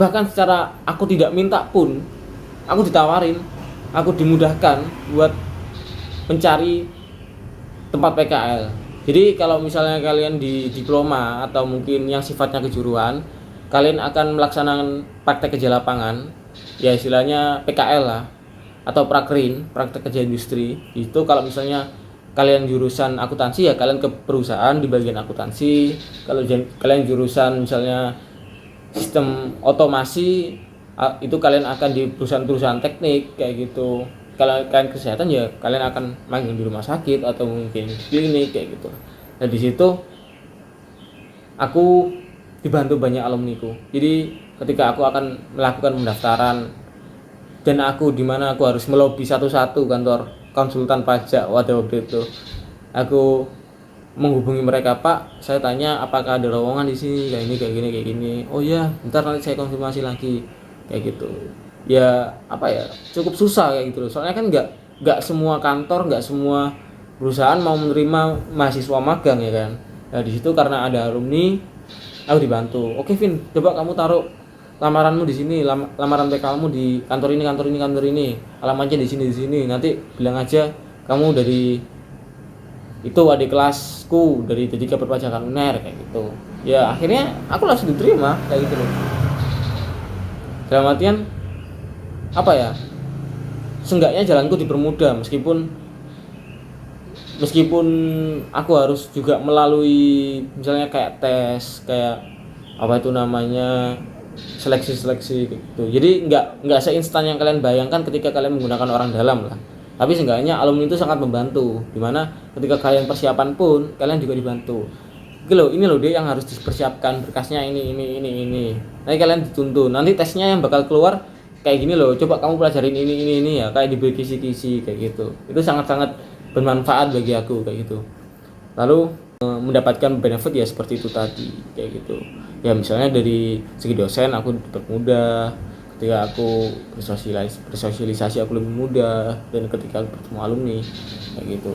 Bahkan secara aku tidak minta pun aku ditawarin, aku dimudahkan buat mencari tempat PKL. Jadi kalau misalnya kalian di diploma atau mungkin yang sifatnya kejuruan, kalian akan melaksanakan praktek kerja lapangan, ya istilahnya PKL lah, atau prakrin, praktek kerja industri. Itu kalau misalnya kalian jurusan akuntansi ya kalian ke perusahaan di bagian akuntansi. Kalau kalian jurusan misalnya sistem otomasi, itu kalian akan di perusahaan-perusahaan teknik kayak gitu. Kalau kalian kesehatan ya kalian akan magang di rumah sakit atau mungkin klinik kayak gitu. Nah di situ aku dibantu banyak alumniku. Jadi ketika aku akan melakukan pendaftaran dan aku di mana aku harus melobi satu-satu kantor konsultan pajak waktu itu, aku menghubungi mereka, Pak, saya tanya apakah ada lowongan di sini kayak gini. Oh ya, ntar nanti saya konfirmasi lagi kayak gitu. Ya apa ya, cukup susah kayak gitu loh. Soalnya kan nggak semua kantor, nggak semua perusahaan mau menerima mahasiswa magang ya kan. Nah di situ karena ada alumni, aku dibantu. Oke Vin, coba kamu taruh lamaranmu di sini, lamaran PKLmu di kantor ini, alamatnya di sini. Nanti bilang aja kamu dari itu adik kelasku dari Dedika Perpajakan UNER kayak gitu. Ya akhirnya aku langsung diterima kayak gitu loh. Dalam artian apa ya, seenggaknya jalanku dipermudah meskipun aku harus juga melalui misalnya kayak tes, kayak apa itu namanya, seleksi gitu. Jadi nggak seinstan yang kalian bayangkan ketika kalian menggunakan orang dalam lah. Tapi seenggaknya alumni itu sangat membantu, dimana ketika kalian persiapan pun kalian juga dibantu. Ini loh dia yang harus dipersiapkan, berkasnya ini. Nanti kalian dituntun, nanti tesnya yang bakal keluar kayak gini loh, coba kamu pelajarin ini ya, kayak diberi kisi-kisi kayak gitu. Itu sangat-sangat bermanfaat bagi aku kayak gitu. lalu mendapatkan benefit ya seperti itu tadi kayak gitu. Ya misalnya dari segi dosen aku dipermudah, ketika aku bersosialisasi aku lebih mudah, dan ketika aku bertemu alumni kayak gitu.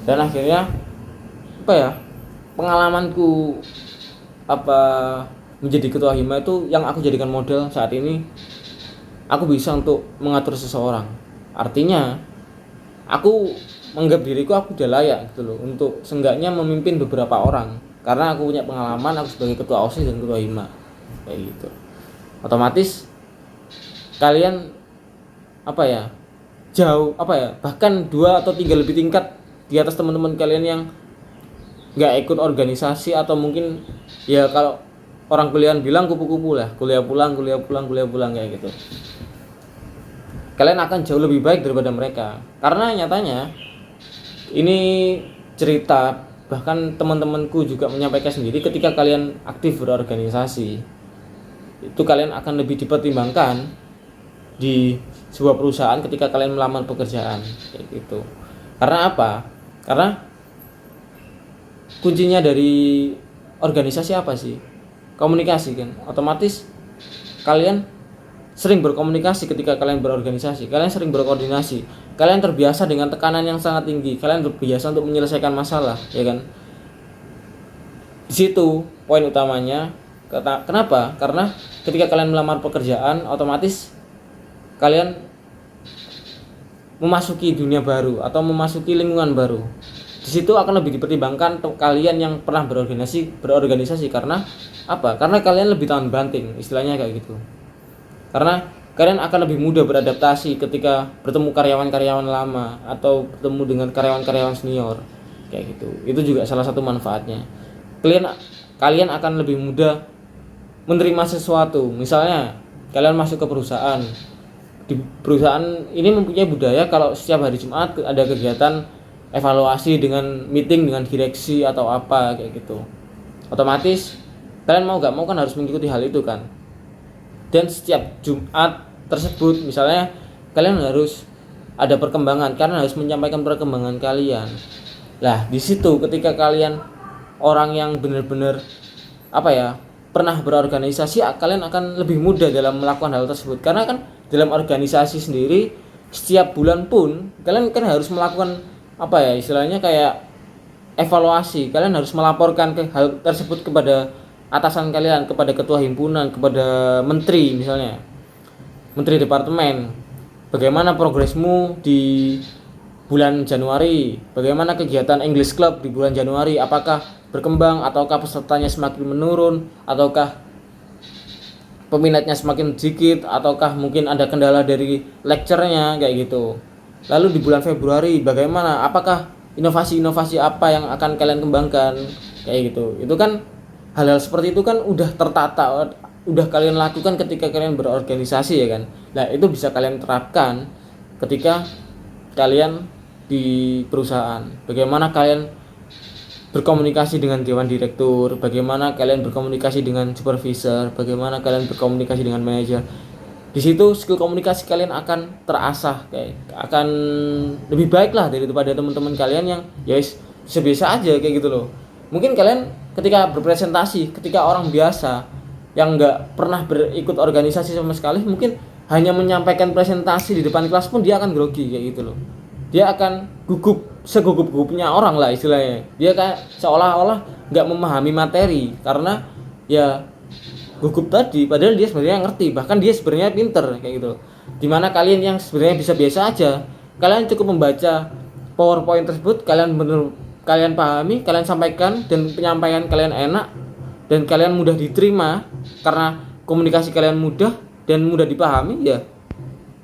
Dan akhirnya apa ya, pengalamanku apa menjadi ketua hima itu yang aku jadikan model saat ini. Aku bisa untuk mengatur seseorang, artinya aku menganggap diriku aku udah layak gitu loh untuk seenggaknya memimpin beberapa orang, karena aku punya pengalaman, aku sebagai ketua OSIS dan ketua hima kayak gitu. Otomatis kalian apa ya, jauh apa ya, bahkan 2 atau 3 lebih tingkat di atas teman-teman kalian yang nggak ikut organisasi, atau mungkin ya kalau orang kuliah bilang kupu-kupu lah, kuliah pulang kayak gitu. Kalian akan jauh lebih baik daripada mereka, karena nyatanya ini cerita, bahkan teman-temanku juga menyampaikan sendiri, ketika kalian aktif berorganisasi itu kalian akan lebih dipertimbangkan di sebuah perusahaan ketika kalian melamar pekerjaan kayak gitu. Karena apa? Karena kuncinya dari organisasi apa sih? Komunikasi kan. Otomatis kalian sering berkomunikasi ketika kalian berorganisasi, kalian sering berkoordinasi, kalian terbiasa dengan tekanan yang sangat tinggi, kalian terbiasa untuk menyelesaikan masalah, ya kan? Di situ poin utamanya. Kenapa? Karena ketika kalian melamar pekerjaan, otomatis kalian memasuki dunia baru atau memasuki lingkungan baru. Di situ akan lebih dipertimbangkan kalian yang pernah berorganisasi. Karena apa? Karena kalian lebih tahan banting, istilahnya kayak gitu. Karena kalian akan lebih mudah beradaptasi ketika bertemu karyawan-karyawan lama atau bertemu dengan karyawan-karyawan senior kayak gitu. Itu juga salah satu manfaatnya. Kalian akan lebih mudah menerima sesuatu. Misalnya kalian masuk ke perusahaan. Di perusahaan ini mempunyai budaya kalau setiap hari Jumat ada kegiatan evaluasi dengan meeting dengan direksi atau apa kayak gitu. Otomatis kalian mau gak mau kan harus mengikuti hal itu kan. Dan setiap Jumat tersebut misalnya kalian harus ada perkembangan, karena harus menyampaikan perkembangan kalian. Lah di situ ketika kalian orang yang benar-benar apa ya, pernah berorganisasi, kalian akan lebih mudah dalam melakukan hal tersebut. Karena kan dalam organisasi sendiri setiap bulan pun kalian kan harus melakukan apa ya, istilahnya kayak evaluasi. Kalian harus melaporkan ke hal tersebut kepada atasan kalian, kepada ketua himpunan, kepada menteri, misalnya menteri departemen. Bagaimana progresmu di bulan Januari? Bagaimana kegiatan English Club di bulan Januari? Apakah berkembang ataukah pesertanya semakin menurun, ataukah peminatnya semakin sedikit, ataukah mungkin ada kendala dari lecture-nya kayak gitu. Lalu di bulan Februari bagaimana? Apakah inovasi-inovasi apa yang akan kalian kembangkan kayak gitu. Itu kan hal-hal seperti itu kan udah tertata, udah kalian lakukan ketika kalian berorganisasi ya kan. Nah itu bisa kalian terapkan ketika kalian di perusahaan. Bagaimana kalian berkomunikasi dengan dewan direktur, bagaimana kalian berkomunikasi dengan supervisor, bagaimana kalian berkomunikasi dengan manajer. Di situ skill komunikasi kalian akan terasah, kayak akan lebih baik lah daripada teman-teman kalian yang ya biasa aja kayak gitu loh. Mungkin kalian ketika berpresentasi, ketika orang biasa yang nggak pernah berikut organisasi sama sekali, mungkin hanya menyampaikan presentasi di depan kelas pun dia akan grogi kayak gitu loh. Dia akan gugup, segugup-gugupnya orang lah istilahnya. Dia kayak seolah-olah nggak memahami materi karena ya gugup tadi, padahal dia sebenarnya ngerti, bahkan dia sebenarnya pinter kayak gitu. Dimana kalian yang sebenarnya bisa biasa aja, kalian cukup membaca PowerPoint tersebut, kalian pahami, kalian sampaikan, dan penyampaian kalian enak dan kalian mudah diterima karena komunikasi kalian mudah dan mudah dipahami, ya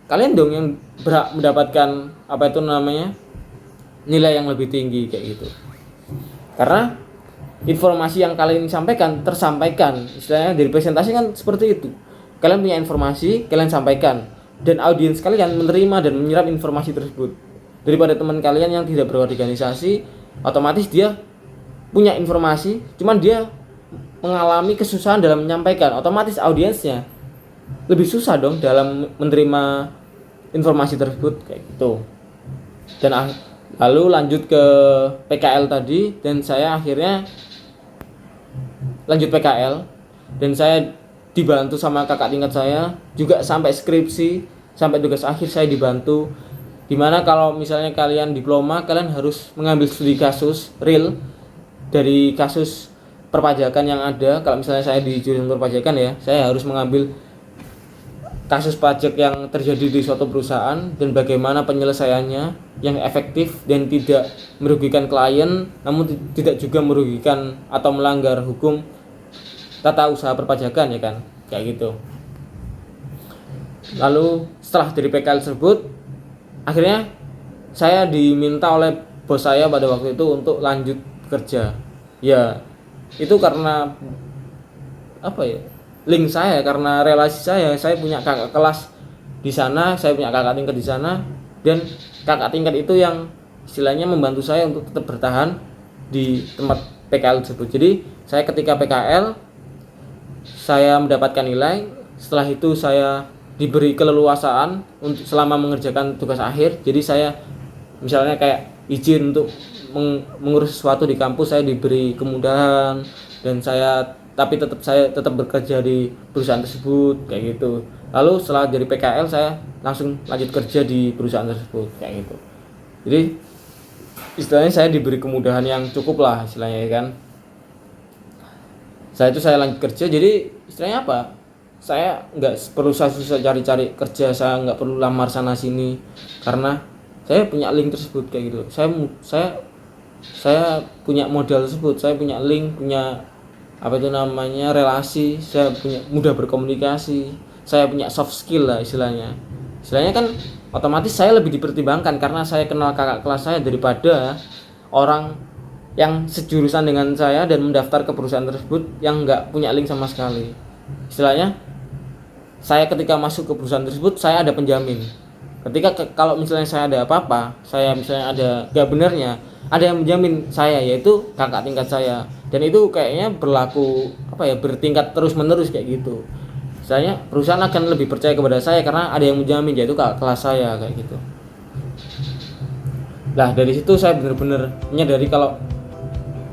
kalian dong yang berhak mendapatkan apa itu namanya nilai yang lebih tinggi kayak gitu. Karena informasi yang kalian sampaikan tersampaikan, istilahnya dari presentasi kan seperti itu. Kalian punya informasi, kalian sampaikan, dan audiens kalian menerima dan menyerap informasi tersebut. Daripada teman kalian yang tidak berorganisasi, otomatis dia punya informasi, cuman dia mengalami kesusahan dalam menyampaikan, otomatis audiensnya lebih susah dong dalam menerima informasi tersebut kayak gitu. Dan Lalu lanjut ke PKL tadi, dan saya akhirnya lanjut PKL, dan saya dibantu sama kakak tingkat saya juga sampai skripsi, sampai tugas akhir saya dibantu. Dimana kalau misalnya kalian diploma, kalian harus mengambil studi kasus real dari kasus perpajakan yang ada. Kalau misalnya saya di jurusan perpajakan ya, saya harus mengambil kasus pajak yang terjadi di suatu perusahaan dan bagaimana penyelesaiannya yang efektif dan tidak merugikan klien, namun tidak juga merugikan atau melanggar hukum tata usaha perpajakan, ya kan, kayak gitu. Lalu setelah dari PKL tersebut, akhirnya saya diminta oleh bos saya pada waktu itu untuk lanjut kerja. Ya, itu karena apa ya? Link saya, karena relasi saya punya kakak kelas di sana, saya punya kakak tingkat di sana, dan kakak tingkat itu yang istilahnya membantu saya untuk tetap bertahan di tempat PKL tersebut. Jadi saya ketika PKL saya mendapatkan nilai, setelah itu saya diberi keleluasaan untuk selama mengerjakan tugas akhir. Jadi saya misalnya kayak izin untuk mengurus sesuatu di kampus, saya diberi kemudahan, dan saya tetap bekerja di perusahaan tersebut kayak gitu. Lalu setelah dari PKL saya langsung lanjut kerja di perusahaan tersebut kayak gitu. Jadi istilahnya saya diberi kemudahan yang cukup lah istilahnya, ya kan. Saya lanjut kerja, jadi istilahnya apa? Saya nggak perlu susah cari-cari kerja, saya nggak perlu lamar sana sini karena saya punya link tersebut kayak gitu. Saya punya modal tersebut, saya punya link, punya apa itu namanya relasi, saya punya mudah berkomunikasi, saya punya soft skill lah istilahnya kan otomatis saya lebih dipertimbangkan karena saya kenal kakak kelas saya daripada orang yang sejurusan dengan saya dan mendaftar ke perusahaan tersebut yang nggak punya link sama sekali. Istilahnya saya ketika masuk ke perusahaan tersebut saya ada penjamin. Kalau misalnya saya ada apa-apa, saya misalnya ada gak benernya, ada yang menjamin saya, yaitu kakak tingkat saya. Dan itu kayaknya berlaku bertingkat terus menerus kayak gitu. Misalnya perusahaan akan lebih percaya kepada saya karena ada yang menjamin, yaitu kakak kelas saya kayak gitu. Nah dari situ saya benar-benar menyadari kalau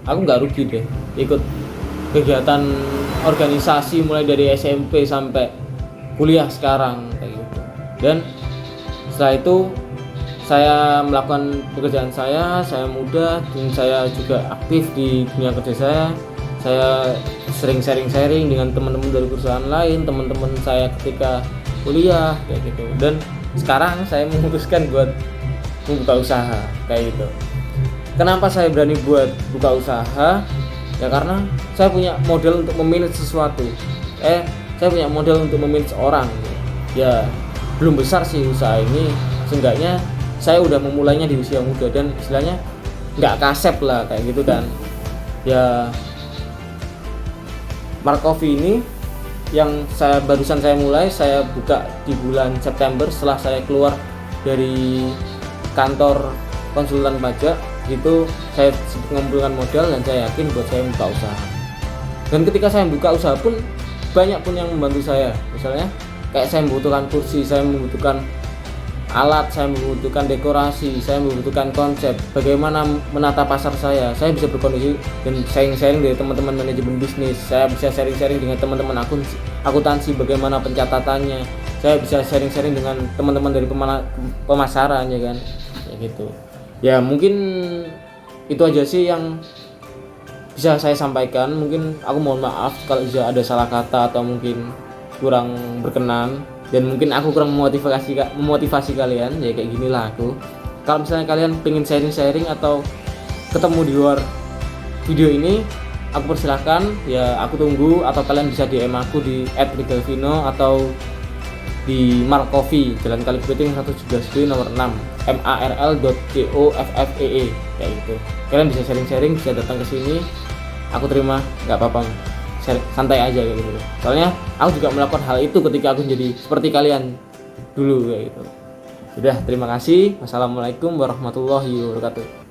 aku nggak rugi deh ikut kegiatan organisasi mulai dari SMP sampai kuliah sekarang kayak gitu. Dan setelah itu saya melakukan pekerjaan saya mudah, dan saya juga aktif di dunia kerja saya sering sharing dengan teman-teman dari perusahaan lain, teman-teman saya ketika kuliah kayak gitu. Dan sekarang saya memutuskan buat membuka usaha kayak gitu. Kenapa saya berani buat buka usaha? Ya karena saya punya modal untuk memanage sesuatu. Saya punya modal untuk memanage orang. Ya belum besar sih usaha ini, seenggaknya saya udah memulainya di usia muda dan istilahnya nggak kasep lah kayak gitu kan. Ya Mark Coffee ini yang barusan saya mulai, saya buka di bulan September setelah saya keluar dari kantor konsultan pajak gitu. Saya mengumpulkan modal dan saya yakin buat saya membuka usaha. Dan ketika saya membuka usaha pun banyak pun yang membantu saya. Misalnya kayak saya membutuhkan kursi, saya membutuhkan alat, saya membutuhkan dekorasi, saya membutuhkan konsep, bagaimana menata pasar saya bisa berkondisi dan sharing dari teman-teman manajemen bisnis, saya bisa sharing dengan teman-teman akuntansi bagaimana pencatatannya, saya bisa sharing dengan teman-teman dari pemasaran, ya kan, kayak gitu. Ya mungkin itu aja sih yang bisa saya sampaikan. Mungkin aku mohon maaf kalau ada salah kata atau mungkin kurang berkenan, dan mungkin aku kurang memotivasi kalian. Ya kayak ginilah aku. Kalau misalnya kalian pengen sharing atau ketemu di luar video ini, aku persilahkan, ya aku tunggu. Atau kalian bisa DM aku di @rigalvino atau di Mark Coffee, Jalan Kaliputing 117B nomor 6, marl.coffee kayak gitu. Kalian bisa sharing, bisa datang ke sini, aku terima, nggak apa-apa, santai aja kayak gitu. Soalnya aku juga melakukan hal itu ketika aku jadi seperti kalian dulu kayak gitu. Sudah, terima kasih. Wassalamualaikum warahmatullahi wabarakatuh.